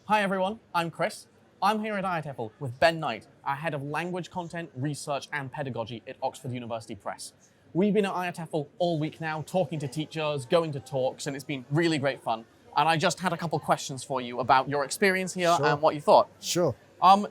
Hi everyone, I'm Chris. I'm here at IATEFL with Ben Knight, our Head of Language Content, Research and Pedagogy at Oxford University Press. We've been at IATEFL all week now, talking to teachers, going to talks, and it's been really great fun. And I just had a couple questions for you about your experience here and what you thought. Sure.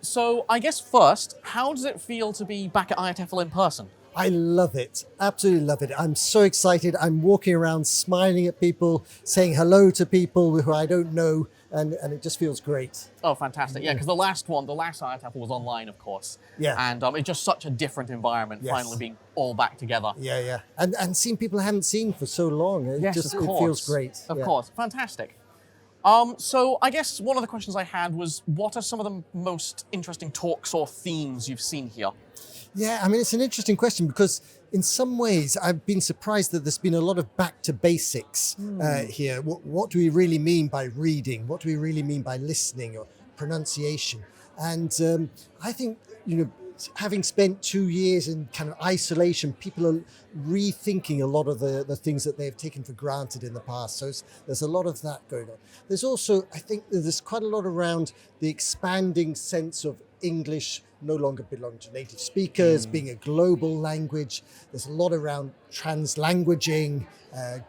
So I guess first, how does it feel to be back at IATEFL in person? I love it. Absolutely love it. I'm so excited. I'm walking around smiling at people, saying hello to people who I don't know, and it just feels great. Oh, fantastic. Yeah, because the last IATEFL was online, of course. Yeah. And it's just such a different environment, Yes. finally being all back together. Yeah. And seeing people I haven't seen for so long, it Yes, just of it course. feels great. Of Yeah. course. Fantastic. So I guess one of the questions I had was, what are some of the most interesting talks or themes you've seen here? Yeah, I mean, it's an interesting question because in some ways I've been surprised that there's been a lot of back to basics here. What do we really mean by reading? What do we really mean by listening or pronunciation? And I think, having spent 2 years in kind of isolation, people are rethinking a lot of the things that they've taken for granted in the past. So there's a lot of that going on. There's also, I think there's quite a lot around the expanding sense of English no longer belonging to native speakers, being a global language. There's a lot around translanguaging,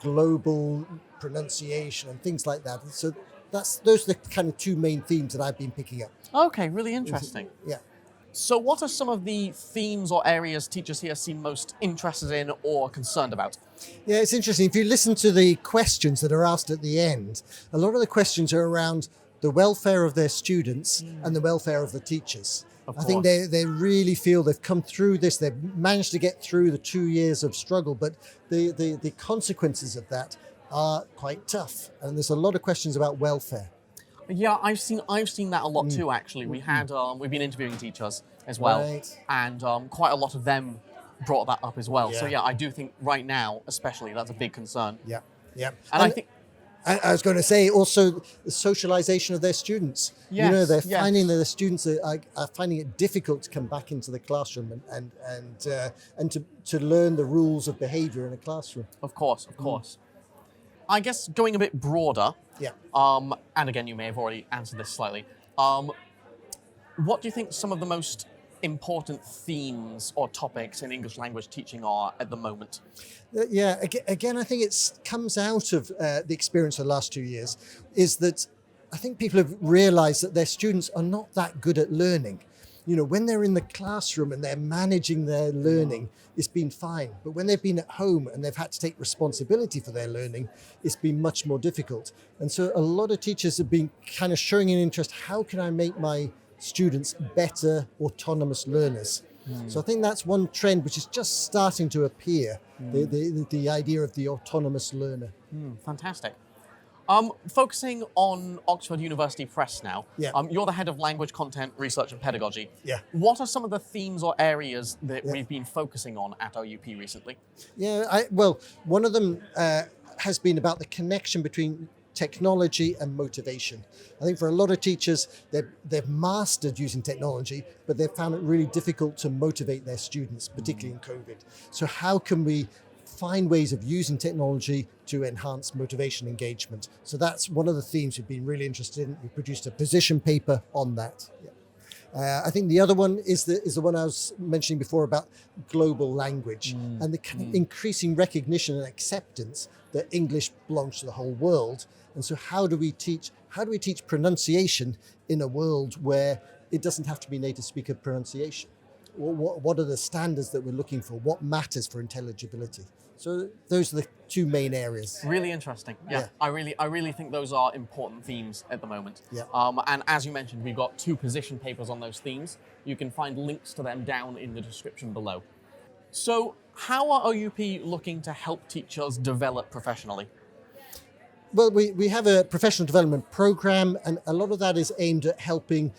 global pronunciation and things like that. So those are the kind of two main themes that I've been picking up. Okay, really interesting. Yeah. So what are some of the themes or areas teachers here seem most interested in or concerned about? Yeah, it's interesting. If you listen to the questions that are asked at the end, a lot of the questions are around the welfare of their students and the welfare of the teachers. I think they really feel they've come through this, they've managed to get through the 2 years of struggle, but the consequences of that are quite tough. And there's a lot of questions about welfare. Yeah, I've seen that a lot too, actually. We've been interviewing teachers as well, Right. and quite a lot of them brought that up as well. So Yeah. yeah, I do think right now, especially, that's a big concern. Yeah. And I think, I was going to say also the socialization of their students. Yes, They're yes. finding that the students are finding it difficult to come back into the classroom and to learn the rules of behavior in a classroom. of course. I guess going a bit broader, Yeah. and again, you may have already answered this slightly. What do you think some of the most important themes or topics in English language teaching are at the moment? Yeah, again, I think it comes out of the experience of the last 2 years, is that I think people have realized that their students are not that good at learning. When they're in the classroom and they're managing their learning, it's been fine. But when they've been at home and they've had to take responsibility for their learning, it's been much more difficult. And so a lot of teachers have been kind of showing an interest, how can I make my students better autonomous learners? So I think that's one trend which is just starting to appear, the idea of the autonomous learner. Fantastic. Focusing on Oxford University Press now, Yeah. You're the Head of Language Content, Research and Pedagogy. Yeah. What are some of the themes or areas that we've been focusing on at OUP recently? Yeah, well, one of them has been about the connection between technology and motivation. I think for a lot of teachers, they've mastered using technology, but they've found it really difficult to motivate their students, particularly in COVID. So how can we find ways of using technology to enhance motivation engagement? So that's one of the themes we've been really interested in. We produced a position paper on that. Yeah. I think the other one is the one I was mentioning before about global language and the kind of increasing recognition and acceptance that English belongs to the whole world. And so how do we teach pronunciation in a world where it doesn't have to be native speaker pronunciation? What are the standards that we're looking for? What matters for intelligibility? So those are the two main areas. Really interesting. Yeah. I really think those are important themes at the moment. Yeah. And as you mentioned, we've got 2 position papers on those themes. You can find links to them down in the description below. So how are OUP looking to help teachers develop professionally? Well, we have a professional development program, and a lot of that is aimed at helping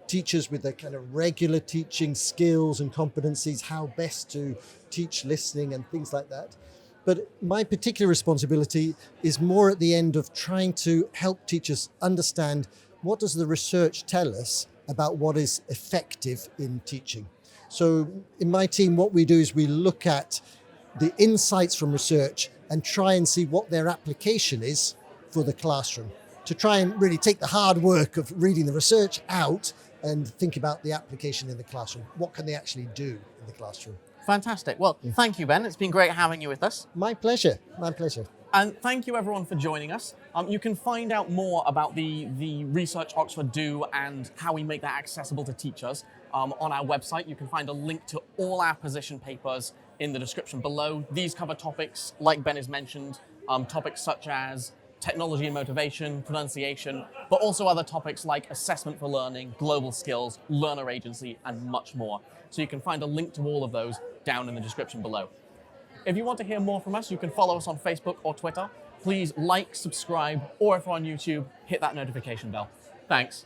teachers with their kind of regular teaching skills and competencies, how best to teach listening and things like that. But my particular responsibility is more at the end of trying to help teachers understand, what does the research tell us about what is effective in teaching? So in my team, what we do is we look at the insights from research and try and see what their application is for the classroom. to try and really take the hard work of reading the research out and think about the application in the classroom. What can they actually do in the classroom? Fantastic. Well, thank you, Ben. It's been great having you with us. My pleasure. My pleasure. And thank you everyone for joining us. You can find out more about the research Oxford do and how we make that accessible to teachers on our website. You can find a link to all our position papers in the description below. These cover topics, like Ben has mentioned, topics such as technology and motivation, pronunciation, but also other topics like assessment for learning, global skills, learner agency, and much more. So you can find a link to all of those down in the description below. If you want to hear more from us, you can follow us on Facebook or Twitter. Please like, subscribe, or if you're on YouTube, hit that notification bell. Thanks.